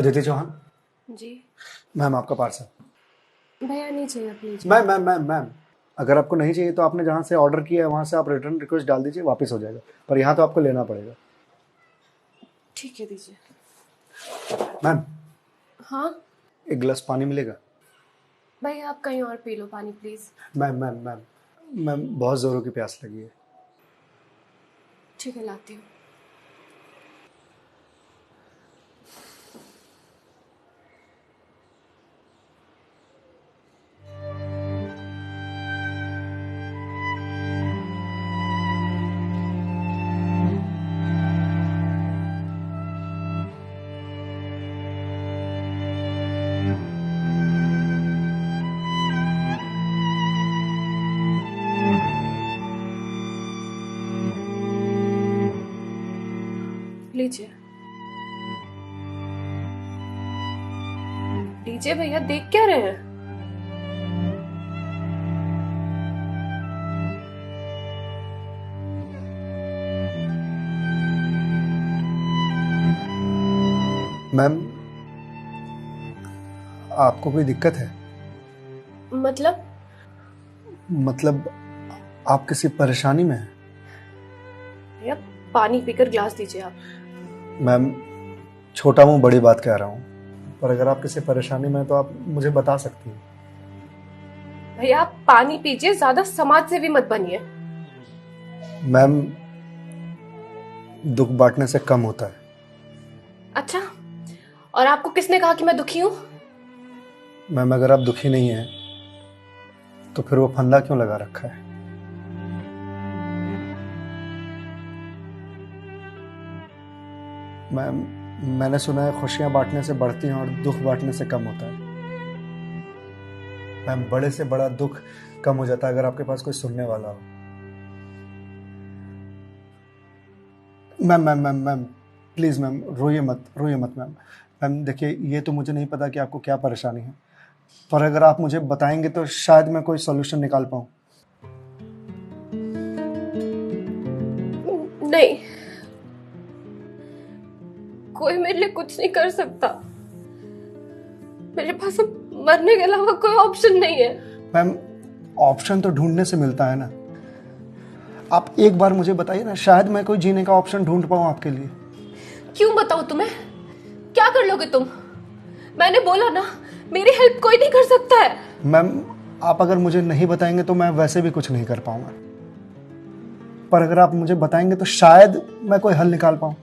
अदिति चौहान। जी ma'am आपका parcel. भैया नहीं चाहिए प्लीज। मैम अगर आपको नहीं चाहिए तो आपने जहाँ से ऑर्डर किया है वहाँ से आप रिटर्न रिक्वेस्ट डाल दीजिए, वापस हो जाएगा, पर यहाँ तो आपको लेना पड़ेगा। ठीक है दीजिए। मैम हाँ एक गिलास पानी मिलेगा? भैया आप कहीं और पी लो पानी प्लीज। मैम बहुत ज़ोरों की प्यास लगी है। ठीक है लाती हूँ। लीजिए लीजिए भैया, देख क्या रहे हैं? मैम आपको कोई दिक्कत है? मतलब आप किसी परेशानी में हैं? भैया पानी पीकर ग्लास दीजिए आप। मैम छोटा मुंह बड़ी बात कह रहा हूँ, पर अगर आप किसी परेशानी में हैं तो आप मुझे बता सकती हैं। भैया आप पानी पीजिए, ज्यादा समाज से भी मत बनिए। मैम दुख बांटने से कम होता है। अच्छा, और आपको किसने कहा कि मैं दुखी हूँ? मैम अगर आप दुखी नहीं हैं तो फिर वो फंदा क्यों लगा रखा है? मैम मैंने सुना है खुशियां बांटने से बढ़ती हैं और दुख बांटने से कम होता है। मैम बड़े से बड़ा दुख कम हो जाता है अगर आपके पास कोई सुनने वाला हो। मैम प्लीज़ मैम रोइए मत मैम देखिए, ये तो मुझे नहीं पता कि आपको क्या परेशानी है, पर अगर आप मुझे बताएंगे तो शायद मैं कोई सॉल्यूशन निकाल पाऊँ। नहीं, कोई मेरे लिए कुछ नहीं कर सकता। मेरे पास अब मरने के अलावा कोई ऑप्शन नहीं है। मैम ऑप्शन तो ढूंढने से मिलता है ना। आप एक बार मुझे बताइए ना, शायद मैं कोई जीने का ऑप्शन ढूंढ पाऊँ आपके लिए। क्यों बताऊं तुम्हें? क्या कर लोगे तुम? मैंने बोला ना, मेरी हेल्प कोई नहीं कर सकता है। मैम आप अगर मुझे नहीं बताएंगे तो मैं वैसे भी कुछ नहीं कर पाऊंगा, पर अगर आप मुझे बताएंगे तो शायद मैं कोई हल निकाल पाऊं।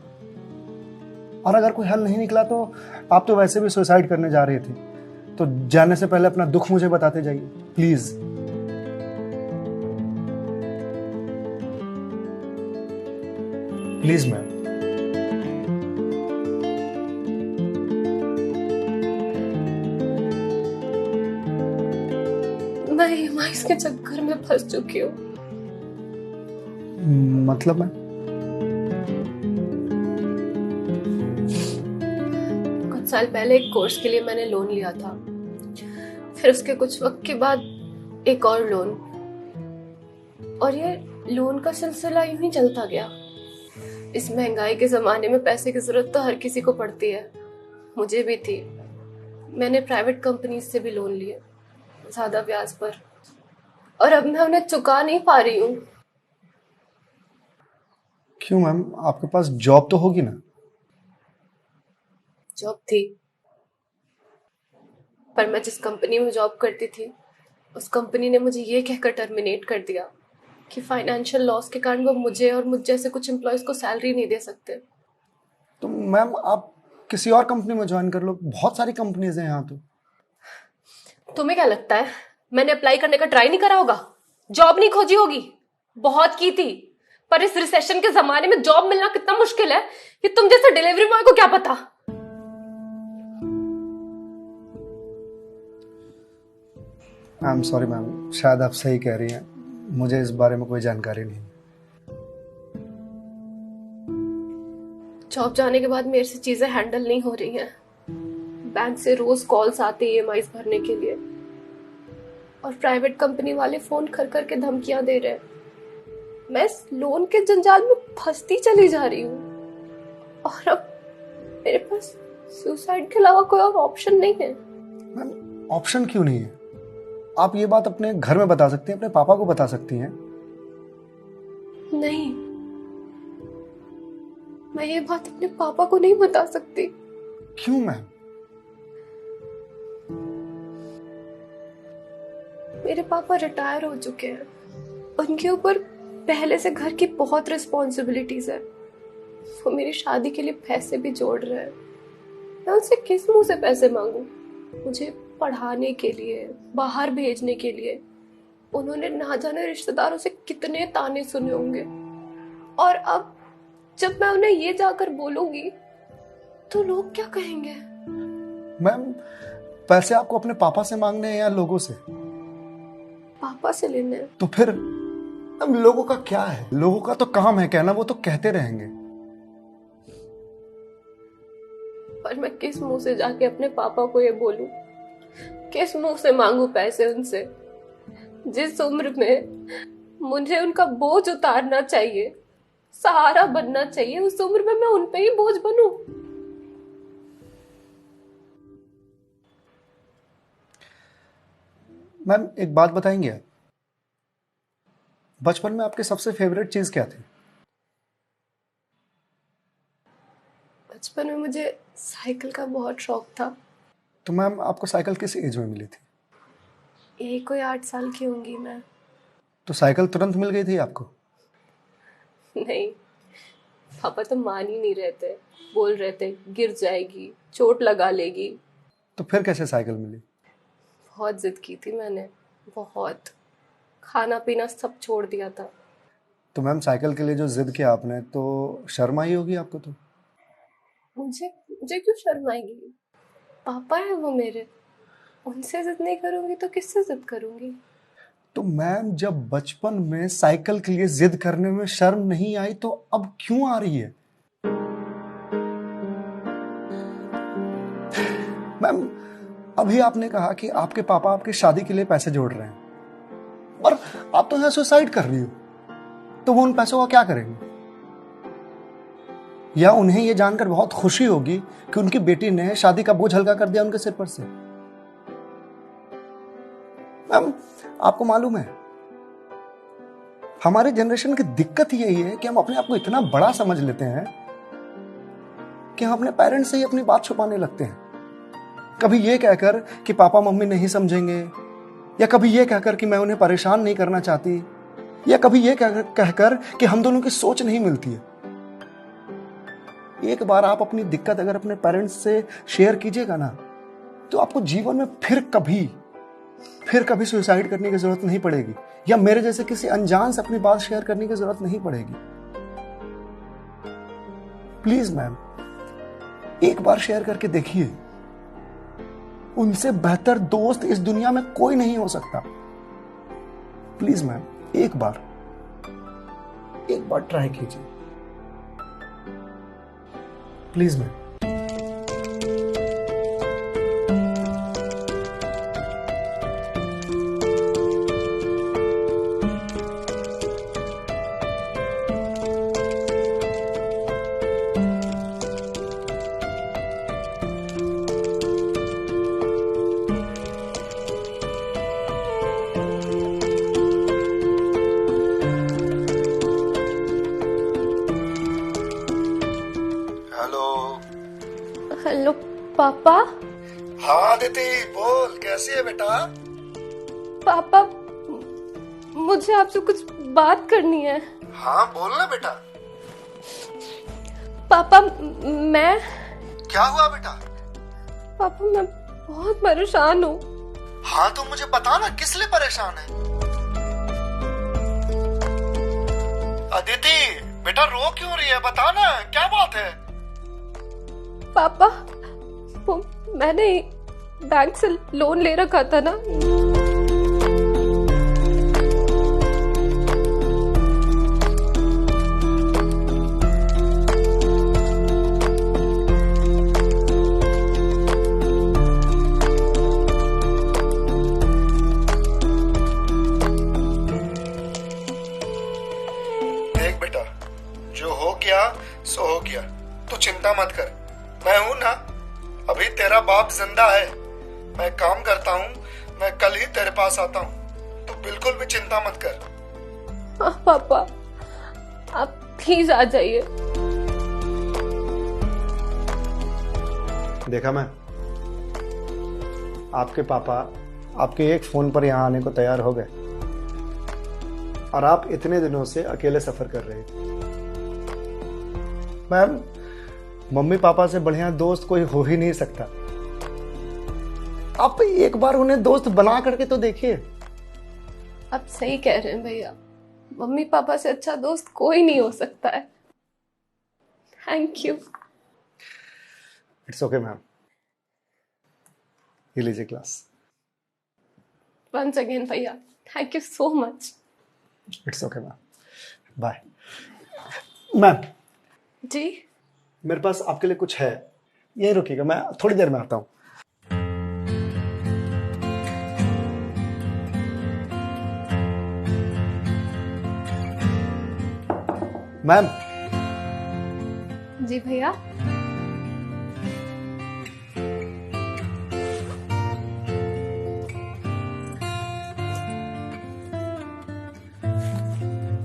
और अगर कोई हल नहीं निकला तो आप तो वैसे भी सुसाइड करने जा रहे थे, तो जाने से पहले अपना दुख मुझे बताते जाइए प्लीज। Please ma'am. मैं ईएमआईस के चक्कर में फंस चुकी हूँ। मतलब मैं कुछ साल पहले एक कोर्स के लिए मैंने लोन लिया था, फिर उसके कुछ वक्त के बाद एक और लोन, और ये लोन का सिलसिला यूं ही चलता गया। इस महंगाई के जमाने में पैसे की जरूरत तो हर किसी को पड़ती है, मुझे भी थी। मैंने प्राइवेट कंपनी से भी लोन लिए, ज्यादा ब्याज पर, और अब मैं उन्हें चुका नहीं पा रही हूँ। क्यों मैम, आपके पास जॉब तो होगी ना? जॉब थी, पर मैं जिस कंपनी में जॉब करती थी उस कंपनी ने मुझे ये कहकर टर्मिनेट कर दिया कि फाइनेंशियल लॉस के कारण वो मुझे और मुझ जैसे कुछ एम्प्लॉयज को सैलरी नहीं दे सकते। तो मैम आप किसी और कंपनी में ज्वाइन कर लो, बहुत सारी कंपनीज हैं यहाँ तो। तुम्हें क्या लगता है मैंने अप्लाई करने का ट्राई नहीं करा होगा? जॉब नहीं खोजी होगी? बहुत की थी, पर इस रिसेशन के जमाने में जॉब मिलना कितना मुश्किल है कि तुम जैसे डिलीवरी बॉय को क्या पता। आई एम सॉरी मैम, शायद आप सही कह रही हैं, मुझे इस बारे में कोई जानकारी नहीं। जॉब जाने के बाद मेरे से चीजें हैंडल नहीं हो रही हैं। बैंक से रोज कॉल्स आते ईएमआईस भरने के लिए, और प्राइवेट कंपनी वाले फोन कर करके धमकियां दे रहे हैं। मैं इस लोन के जंजाल में फंसती चली जा रही हूँ, और अब मेरे पास सुसाइड के अलावा कोई और ऑप्शन नहीं है। मैम ऑप्शन क्यों नहीं है? आप ये बात अपने घर में बता सकती हैं, अपने पापा को बता सकती हैं। नहीं, मैं ये बात अपने पापा को नहीं बता सकती। क्यों मैम? मेरे पापा रिटायर हो चुके हैं, उनके ऊपर पहले से घर की बहुत रिस्पॉन्सिबिलिटीज है। वो मेरी शादी के लिए पैसे भी जोड़ रहे हैं। मैं उनसे किस मुंह से पैसे मांगू? मुझे पढ़ाने के लिए, बाहर भेजने के लिए उन्होंने ना जाने रिश्तेदारों से कितने ताने सुने होंगे। और अब जब मैं उन्हें ये जाकर बोलूंगी तो लोग क्या कहेंगे? मैम पैसे आपको अपने पापा से मांगने हैं या लोगों से? पापा से लेने हैं। तो फिर अब लोगों का क्या है? लोगों का तो काम है कहना, वो तो कहते रहेंगे। पर मैं किस मुंह से जाके अपने पापा को ये बोलूं? किस मुंह से मांगू पैसे उनसे? जिस उम्र में मुझे उनका बोझ उतारना चाहिए, सहारा बनना चाहिए, उस उम्र में मैं उन पे ही बोझ बनूं? मैम एक बात बताएंगे आप, बचपन में आपकी सबसे फेवरेट चीज क्या थी? बचपन में मुझे साइकिल का बहुत शौक था। तो मैम आपको साइकिल किस एज में मिली थी? यही कोई 8 साल की होंगी मैं। तो साइकिल तुरंत मिल गई थी आपको? नहीं, पापा तो मान ही नहीं रहते, बोल रहे थे गिर जाएगी, चोट लगा लेगी। तो फिर कैसे साइकिल मिली? बहुत जिद की थी मैंने, बहुत। खाना पीना सब छोड़ दिया था। तो मैम साइकिल के लिए जो जिद किया आपने, तो शर्म आई होगी आपको? तो मुझे मुझे क्यों शर्म आएगी? पापा है वो मेरे, उनसे जिद नहीं करूंगी तो किससे जिद करूंगी? तो मैम जब बचपन में साइकिल के लिए जिद करने में शर्म नहीं आई तो अब क्यों आ रही है? मैम अभी आपने कहा कि आपके पापा आपकी शादी के लिए पैसे जोड़ रहे हैं, और आप तो यहां सुसाइड कर रही हो, तो वो उन पैसों का क्या करेंगे? या उन्हें यह जानकर बहुत खुशी होगी कि उनकी बेटी ने शादी का बोझ हल्का कर दिया उनके सिर पर से। मैम आपको मालूम है, हमारे जनरेशन की दिक्कत यही है कि हम अपने आप को इतना बड़ा समझ लेते हैं कि हम अपने पेरेंट्स से ही अपनी बात छुपाने लगते हैं। कभी ये कहकर कि पापा मम्मी नहीं समझेंगे, या कभी ये कहकर कि मैं उन्हें परेशान नहीं करना चाहती, या कभी ये कहकर कि हम दोनों की सोच नहीं मिलती है। एक बार आप अपनी दिक्कत अगर अपने पेरेंट्स से शेयर कीजिएगा ना, तो आपको जीवन में फिर कभी सुसाइड करने की जरूरत नहीं पड़ेगी, या मेरे जैसे किसी अनजान से अपनी बात शेयर करने की जरूरत नहीं पड़ेगी। प्लीज मैम एक बार शेयर करके देखिए, उनसे बेहतर दोस्त इस दुनिया में कोई नहीं हो सकता। प्लीज मैम एक बार ट्राई कीजिए, प्लीज मैम। हेलो पापा। हाँ दीदी बोल, कैसी है बेटा? पापा मुझे आपसे कुछ बात करनी है। हाँ बोल ना बेटा। पापा मैं क्या हुआ बेटा? पापा मैं बहुत परेशान हूँ। हाँ तो मुझे बता ना, किस लिए परेशान है? अदिति बेटा रो क्यों रही है, बता ना क्या बात है? पापा वो मैंने बैंक से लोन ले रखा था ना, देख बेटा, जो हो गया सो हो गया, तू चिंता मत कर, मैं हूं ना, बाप जिंदा है, मैं काम करता हूँ, मैं कल ही तेरे पास आता हूँ, तो बिल्कुल भी चिंता मत कर। हाँ पापा, आप प्लीज आ जाइए। देखा मैं, आपके पापा आपके एक फोन पर यहाँ आने को तैयार हो गए और आप इतने दिनों से अकेले सफर कर रहे थे। मैम, मम्मी पापा से बढ़िया दोस्त कोई हो ही नहीं सकता। आप एक बार उन्हें दोस्त बना करके तो देखिए। आप सही कह रहे हैं भैया, मम्मी पापा से अच्छा दोस्त कोई नहीं हो सकता है। Thank you. It's okay ma'am, ये लीजिए क्लास। वंस अगेन भैया, thank you so much. It's okay ma'am, bye. Ma'am जी? मेरे पास आपके लिए कुछ है, यही रुकिएगा, मैं थोड़ी देर में आता हूँ। मैम। जी भैया।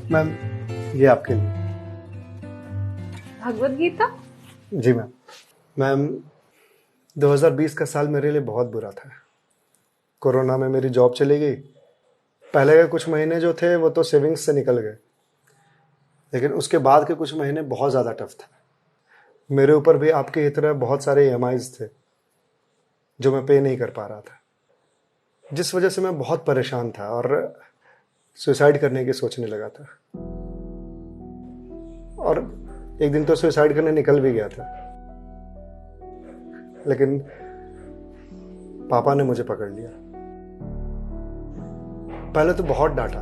मैम, ये आपके लिए। भगवत गीता? जी मैम। मैम, 2020 का साल मेरे लिए बहुत बुरा था। कोरोना में मेरी जॉब चली गई। पहले के कुछ महीने जो थे वो तो सेविंग्स से निकल गए, लेकिन उसके बाद के कुछ महीने बहुत ज़्यादा टफ था। मेरे ऊपर भी आपके ही तरह बहुत सारे EMIs थे जो मैं पे नहीं कर पा रहा था, जिस वजह से मैं बहुत परेशान था और सुसाइड करने की सोचने लगा था। और एक दिन तो सुसाइड करने निकल भी गया था, लेकिन पापा ने मुझे पकड़ लिया। पहले तो बहुत डांटा,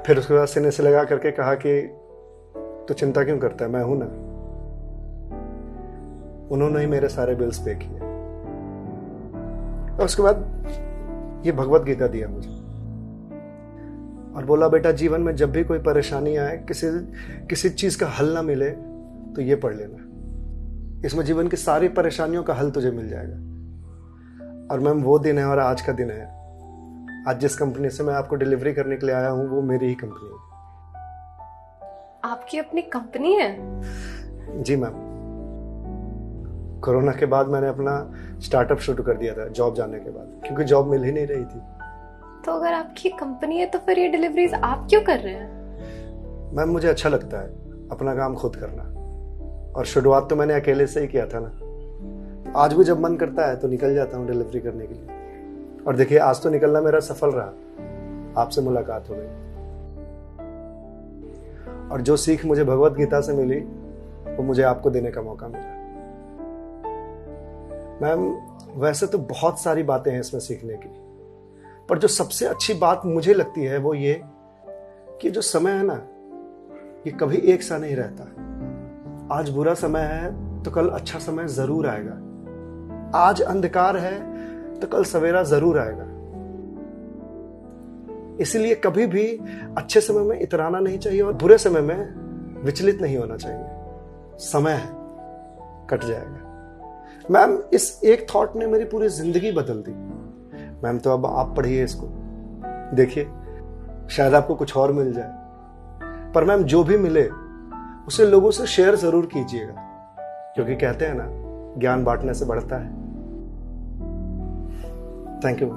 फिर उसके बाद सीने से लगा करके कहा कि तू चिंता क्यों करता है, मैं हूं ना। उन्होंने ही मेरे सारे बिल्स पे किए और उसके बाद ये भगवत गीता दिया मुझे और बोला, बेटा जीवन में जब भी कोई परेशानी आए, किसी चीज का हल ना मिले तो ये पढ़ लेना। इसमें जीवन की सारी परेशानियों का हल तुझे मिल जाएगा। और मैम, वो दिन है और आज का दिन है। आज जिस कंपनी से मैं आपको डिलीवरी करने के लिए आया हूं वो मेरी ही कंपनी है। आपकी अपनी कंपनी है? जी मैम। कोरोना के बाद मैंने अपना स्टार्टअप शुरू कर दिया था जॉब जाने के बाद, क्योंकि जॉब मिल ही नहीं रही थी। तो अगर आपकी कंपनी है तो फिर ये डिलीवरीज आप क्यों कर रहे हैं? मैम, मुझे अच्छा लगता है अपना काम खुद करना, और शुरुआत तो मैंने अकेले से ही किया था ना। आज भी जब मन करता है तो निकल जाता हूँ डिलीवरी करने के लिए। और देखिए, आज तो निकलना मेरा सफल रहा, आपसे मुलाकात हो गई। और जो सीख मुझे भगवत गीता से मिली वो मुझे आपको देने का मौका मिला। मैम, वैसे तो बहुत सारी बातें हैं इसमें सीखने की, पर जो सबसे अच्छी बात मुझे लगती है वो ये कि जो समय है ना, ये कभी एक सा नहीं रहता। आज बुरा समय है तो कल अच्छा समय जरूर आएगा। आज अंधकार है तो कल सवेरा जरूर आएगा। इसलिए कभी भी अच्छे समय में इतराना नहीं चाहिए और बुरे समय में विचलित नहीं होना चाहिए। समय है, कट जाएगा। मैम, इस एक थॉट ने मेरी पूरी जिंदगी बदल दी। मैम, तो अब आप पढ़िए इसको, देखिए शायद आपको कुछ और मिल जाए। पर मैम, जो भी मिले उसे लोगों से शेयर जरूर कीजिएगा, क्योंकि कहते हैं ना, ज्ञान बांटने से बढ़ता है। Thank you.